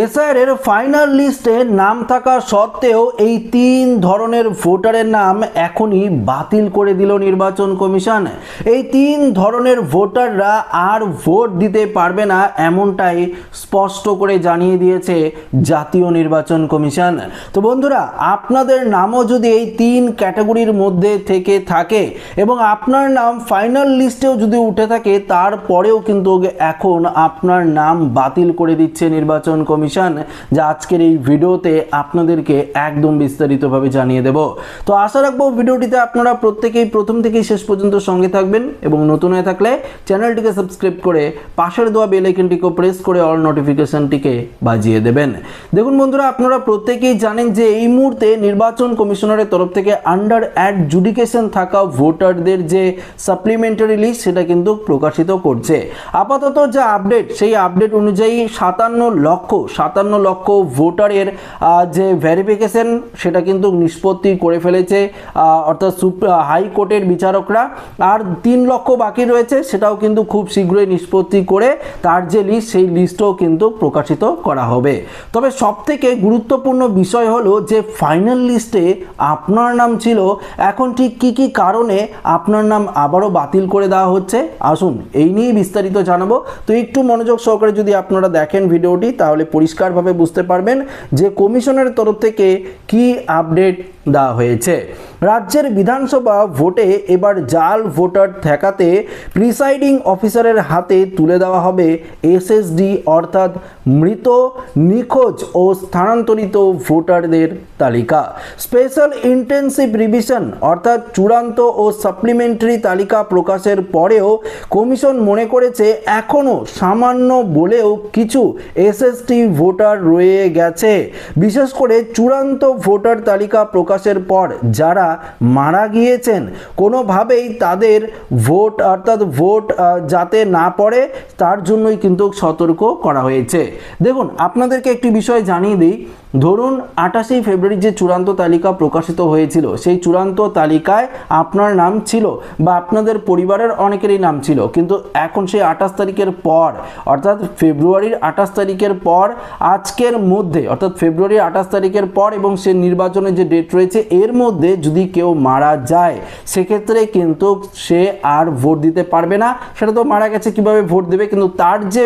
SIR এর final লিস্টে নাম থাকা সত্ত্বেও এই তিন ধরনের ভোটারের নাম এখনই বাতিল করে দিল নির্বাচন কমিশন। এই তিন ধরনের ভোটাররা আর ভোট দিতে পারবে না, এমনটাই স্পষ্ট করে জানিয়ে দিয়েছে জাতীয় নির্বাচন কমিশন। তো বন্ধুরা, আপনাদের নামও যদি এই তিন ক্যাটাগরির মধ্যে থেকে থাকে এবং আপনার নাম ফাইনাল লিস্টেও যদি উঠে থাকে, তারপরেও কিন্তু এখন আপনার নাম বাতিল করে দিচ্ছে নির্বাচন কমিশন, যা আজকের এই ভিডিওতে আপনাদেরকে একদম বিস্তারিতভাবে জানিয়ে দেব। তো আশা রাখবো ভিডিওটিতে আপনারা প্রত্যেকেই প্রথম থেকে শেষ পর্যন্ত সঙ্গে থাকবেন এবং নতুন হয়ে থাকলে চ্যানেলটিকে সাবস্ক্রাইব করে পাশের দেওয়া বেল আইকনটিকে প্রেস করে অল নোটিফিকেশনটিকে বাজিয়ে দেবেন। দেখুন বন্ধুরা, আপনারা প্রত্যেকেই জানেন যে এই মুহূর্তে নির্বাচন কমিশনারের তরফ থেকে আন্ডার অ্যাডজুডিকেশন থাকা ভোটারদের যে সাপ্লিমেন্টারি লিস্ট সেটা কিন্তু প্রকাশিত করছে। আপাতত যা আপডেট, সেই আপডেট অনুযায়ী 57 লক্ষ ভোটারের যে ভেরিফিকেশন সেটা কিন্তু নিষ্পত্তি করে ফেলেছে অর্থাৎ হাইকোর্টের বিচারকরা। আর 3 লক্ষ বাকি রয়েছে, সেটাও কিন্তু খুব শীঘ্রই নিষ্পত্তি করে তার যে লিস্ট, সেই লিস্টও কিন্তু প্রকাশিত করা হবে। তবে সবথেকে গুরুত্বপূর্ণ বিষয় হলো যে ফাইনাল লিস্টে আপনার নাম ছিল, এখন ঠিক কি কারণে আপনার নাম আবারও বাতিল করে দেওয়া হচ্ছে, আসুন এই নিয়ে বিস্তারিত জানাবো। তো একটু মনোযোগ সহকারে যদি আপনারা দেখেন ভিডিওটি, তাহলে পরিষ্কারভাবে বুঝতে পারবেন যে কমিশনের তরফ থেকে কি আপডেট দেওয়া হয়েছে। রাজ্যের বিধানসভা ভোটে এবার জাল ভোটার ঠেকাতে প্রিসাইডিং অফিসারের হাতে তুলে দেওয়া হবে এসএসডি অর্থাৎ মৃত, নিখোঁজ ও স্থানান্তরিত ভোটারদের তালিকা। স্পেশাল ইন্টেন্সিভ রিভিশন অর্থাৎ চূড়ান্ত ও সাপ্লিমেন্টারি তালিকা প্রকাশের পরেও কমিশন মনে করেছে এখনও সামান্য বলেও কিছু এসএসটি ভোটার রয়ে গেছে। বিশেষ করে চূড়ান্ত ভোটার তালিকা প্রকাশের পর যারা মারা গিয়েছেন, কোনোভাবেই তাদের ভোট যাতে না পড়ে তার জন্যই কিন্তু সতর্ক করা হয়েছে। দেখুন, আপনাদেরকে একটি বিষয় জানিয়ে দিই। ধরুন 28 ফেব্রুয়ারি যে চূড়ান্ত তালিকা প্রকাশিত হয়েছিল, সেই চূড়ান্ত তালিকায় আপনার নাম ছিল বা আপনাদের পরিবারের অনেকেরই নাম ছিল, কিন্তু এখন সেই 28 তারিখের পর অর্থাৎ ফেব্রুয়ারির 28 তারিখের পর আজকের মধ্যে অর্থাৎ ফেব্রুয়ারির 28 তারিখের পর এবং সে নির্বাচনের যে ডেট রয়েছে এর মধ্যে যদি কেউ মারা যায়, সেক্ষেত্রে কিন্তু সে আর ভোট দিতে পারবে না। সেটা তো মারা গেছে, কিভাবে ভোট দেবে, কিন্তু তার যে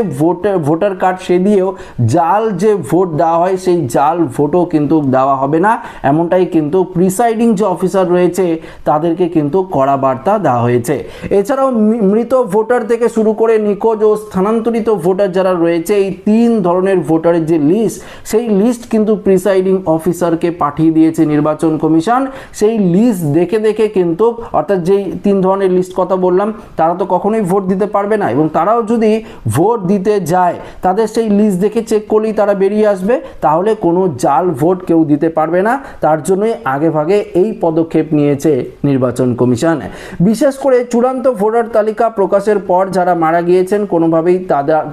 ভোটার কার্ড সে দিয়েও জাল যে ভোট দেওয়া হয়, সেই জাল ভোটও কিন্তু দেওয়া হবে না, এমনটাই কিন্তু প্রিসাইডিং যে অফিসার রয়েছে তাদেরকে কিন্তু কড়া বার্তা দেওয়া হয়েছে। এছাড়াও মৃত ভোটার থেকে শুরু করে নিখোঁজ ও স্থানান্তরিত ভোটার যারা রয়েছে, এই 3 ধরনের ভোটারের যে লিস্ট, সেই লিস্ট কিন্তু প্রিসাইডিং অফিসারকে পাঠিয়ে দিয়েছে নির্বাচন কমিশন। সেই লিস্ট দেখে কিন্তু অর্থাৎ যেই 3 ধরনের লিস্ট কথা বললাম, তারা তো কখনোই ভোট দিতে পারবে না এবং তারাও যদি ভোট দিতে যায় তাদের সেই লিস্ট দেখে চেক করলেই তারা বেরিয়ে আসবে, তাহলে কোনো জাল ভোট কেউ দিতে পারবে না। তার জন্যই আগেভাগে এই পদক্ষেপ নিয়েছে নির্বাচন কমিশন। বিশেষ করে চূড়ান্ত ভোটার তালিকা প্রকাশের পর যারা মারা গিয়েছেন, কোনোভাবেই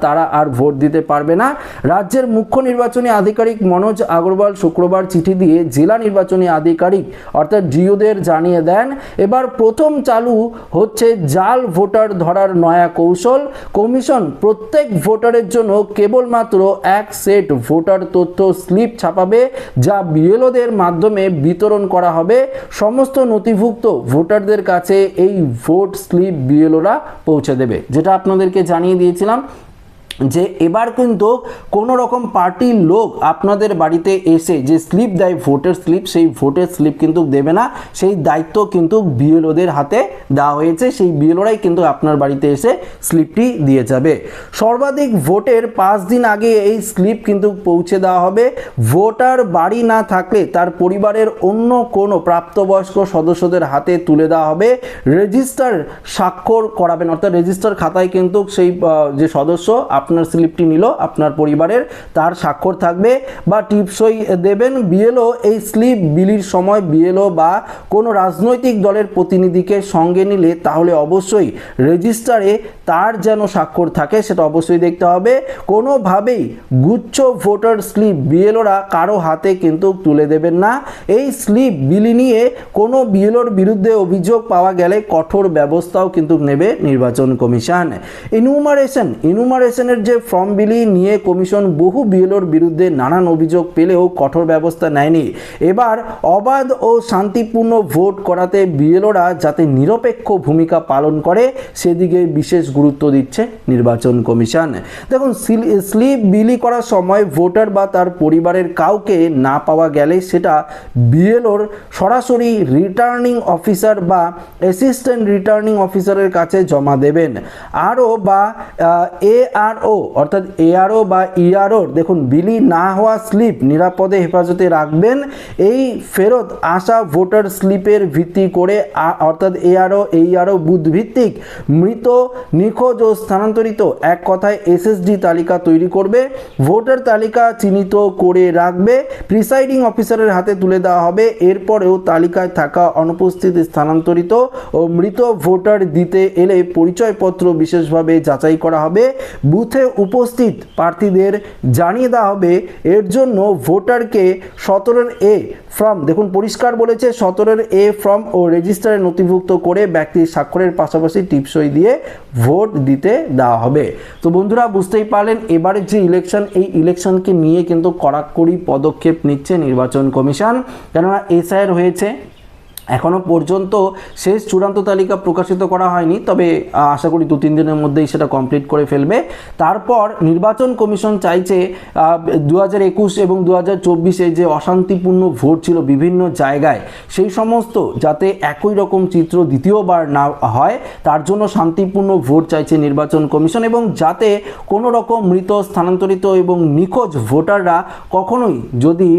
তারা আর ভোট দিতে পারবে না। রাজ্যের মুখ্য নির্বাচনী আধিকারিক মনোজ আগরওয়াল শুক্রবার চিঠি দিয়ে জেলা নির্বাচনী আধিকারিক অর্থাৎ ডিওদের জানিয়ে দেন, এবার প্রথম চালু হচ্ছে জাল ভোটার ধরার নয়া কৌশল। কমিশন প্রত্যেক ভোটারের জন্য কেবলমাত্র এক সেট ভোটার তথ্য স্লিপ ছাপাবে, যা বিএলওদের মাধ্যমে বিতরণ করা হবে। সমস্ত নথিভুক্ত ভোটারদের কাছে এই ভোট স্লিপ বিএলওরা পৌঁছে দেবে। যেটা আপনাদেরকে জানিয়ে দিয়েছিলাম যে এবার কিন্তু কোনো রকম পার্টির লোক আপনাদের বাড়িতে এসে যে স্লিপ দেয়, ভোটের স্লিপ, সেই ভোটের স্লিপ কিন্তু দেবে না। সেই দায়িত্ব কিন্তু বিএলওদের হাতে দেওয়া হয়েছে। সেই বিএলওরাই কিন্তু আপনার বাড়িতে এসে স্লিপটি দিয়ে যাবে। সর্বাধিক ভোটের 5 দিন আগে এই স্লিপ কিন্তু পৌঁছে দেওয়া হবে। ভোটার বাড়ি না থাকলে তার পরিবারের অন্য কোনো প্রাপ্তবয়স্ক সদস্যদের হাতে তুলে দেওয়া হবে। রেজিস্টার স্বাক্ষর করাবেন, অর্থাৎ রেজিস্টার খাতায় কিন্তু সেই যে সদস্য আপনার স্লিপটি নিল আপনার পরিবারের, তার স্বাক্ষর থাকবে বা টিপসই দেবেন। বিএলও এই স্লিপ বিলির সময় বিএলও বা কোনো রাজনৈতিক দলের প্রতিনিধিকে সঙ্গে নিলে তাহলে অবশ্যই রেজিস্টারে তার যেন স্বাক্ষর থাকে সেটা অবশ্যই দেখতে হবে। কোনোভাবেই গুচ্ছ ভোটার স্লিপ বিএলওরা কারো হাতে কিন্তু তুলে দেবেন না। এই স্লিপ বিলি নিয়ে কোনো বিএলওর বিরুদ্ধে অভিযোগ পাওয়া গেলে কঠোর ব্যবস্থাও কিন্তু নেবে নির্বাচন কমিশন। ইনুমারেশনের ধরনের যে ফর্ম বিলি নিয়ে কমিশন বহু বিএলওর বিরুদ্ধে নানান অভিযোগ পেলেও কঠোর ব্যবস্থা নেয়নি। এবার অবাধ ও শান্তিপূর্ণ ভোট করাতে বিএলওরা যাতে নিরপেক্ষ ভূমিকা পালন করে সেদিকে বিশেষ গুরুত্ব দিচ্ছে নির্বাচন কমিশন। দেখুন, স্লিপ বিলি করার সময় ভোটার বা তার পরিবারের কাউকে না পাওয়া গেলে সেটা বিএলওর সরাসরি রিটার্নিং অফিসার বা অ্যাসিস্ট্যান্ট রিটার্নিং অফিসারের কাছে জমা দেবেন। আরও বা এআরও অর্থাৎ এআরও বা ইআরওর দেখুন বিলি না হওয়া স্লিপ নিরাপদে হেফাজতে রাখবেন। এই ফেরত আসা ভোটার স্লিপের ভিত্তি করে অর্থাৎ এআরও এইআরও বুথ ভিত্তিক মৃত, নিখোঁজ ও স্থানান্তরিত এক কথায় এসএসডি তালিকা তৈরি করবে। ভোটার তালিকা চিহ্নিত করে রাখবে, প্রিসাইডিং অফিসারের হাতে তুলে দেওয়া হবে। এরপরেও তালিকায় থাকা অনুপস্থিত, স্থানান্তরিত ও মৃত ভোটার দিতে এলে পরিচয়পত্র বিশেষভাবে যাচাই করা হবে। বুথে উপস্থিত প্রার্থীদের জানিয়ে দেওয়া হবে। এর জন্য ভোটারকে 17 এ ফর্ম, দেখুন পরিষ্কার বলেছে, 17 এ ফর্ম ও রেজিস্টারে নথিভুক্ত করে ব্যক্তির স্বাক্ষরের পাশাপাশি টিপসই দিয়ে ভোট দিতে দেওয়া হবে। তো বন্ধুরা, বুঝতেই পারলেন এবারের যে ইলেকশন, এই ইলেকশনকে নিয়ে কিন্তু কড়াকড়ি পদক্ষেপ নিচ্ছে নির্বাচন কমিশন। কেননা এসআইআর হয়েছে, এখনও পর্যন্ত শেষ চূড়ান্ত তালিকা প্রকাশিত করা হয়নি, তবে আশা করি 2-3 দিনের মধ্যেই সেটা কমপ্লিট করে ফেলবে। তারপর নির্বাচন কমিশন চাইছে 2021 এবং 2024-এ যে অশান্তিপূর্ণ ভোট ছিল বিভিন্ন জায়গায়, সেই সমস্ত যাতে একই রকম চিত্র দ্বিতীয়বার না হয়, তার জন্য শান্তিপূর্ণ ভোট চাইছে নির্বাচন কমিশন, এবং যাতে কোনো রকম মৃত, স্থানান্তরিত এবং নিখোঁজ ভোটাররা কখনোই যদি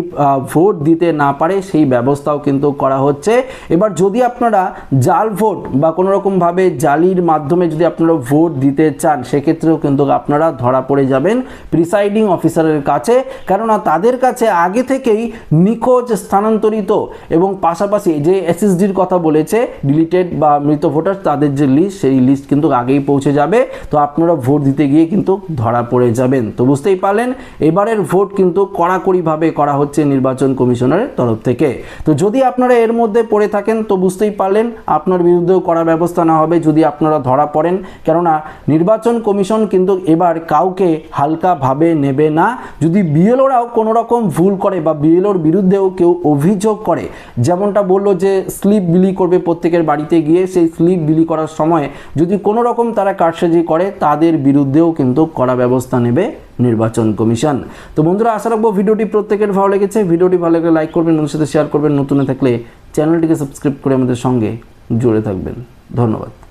ভোট দিতে না পারে সেই ব্যবস্থাও কিন্তু করা হচ্ছে। এবার যদি আপনারা জাল ভোট বা কোনো রকমভাবে জালির মাধ্যমে যদি আপনারা ভোট দিতে চান, সেক্ষেত্রেও কিন্তু আপনারা ধরা পড়ে যাবেন প্রিসাইডিং অফিসারের কাছে। কেননা তাদের কাছে আগে থেকেই নিখোঁজ, স্থানান্তরিত এবং পাশাপাশি যে এসএসডির কথা বলেছে, ডিলিটেড বা মৃত ভোটার, তাদের যে লিস্ট, সেই লিস্ট কিন্তু আগেই পৌঁছে যাবে। তো আপনারা ভোট দিতে গিয়ে কিন্তু ধরা পড়ে যাবেন। তো বুঝতেই পারলেন এবারের ভোট কিন্তু কড়াকড়িভাবে করা হচ্ছে নির্বাচন কমিশনের তরফ থেকে। তো যদি আপনারা এর মধ্যে পড়ে থাকেন তো বুঝতেই পারলেন আপনার বিরুদ্ধেও কড়া ব্যবস্থা না হবে যদি আপনারা ধরা পড়েন। কেননা নির্বাচন কমিশন কিন্তু এবার কাউকে হালকাভাবে নেবে না। যদি বিএলওরাও কোনো রকম ভুল করে বা বিএলওর বিরুদ্ধেও কেউ অভিযোগ করে, যেমনটা বললো যে স্লিপ বিলি করবে প্রত্যেকের বাড়িতে গিয়ে, সেই স্লিপ বিলি করার সময় যদি কোনো রকম তারা কারসাজি করে, তাদের বিরুদ্ধেও কিন্তু কড়া ব্যবস্থা নেবে নির্বাচন কমিশন। তো বন্ধুরা, আশা রাখবো ভিডিওটি প্রত্যেকের ভালো লেগেছে। ভিডিওটি ভালো লাগলে লাইক করবেন, বন্ধুদের সাথে শেয়ার করবেন, নতুন থাকলে চ্যানেলটিকে সাবস্ক্রাইব করে আমাদের সঙ্গে জুড়ে থাকবেন। ধন্যবাদ।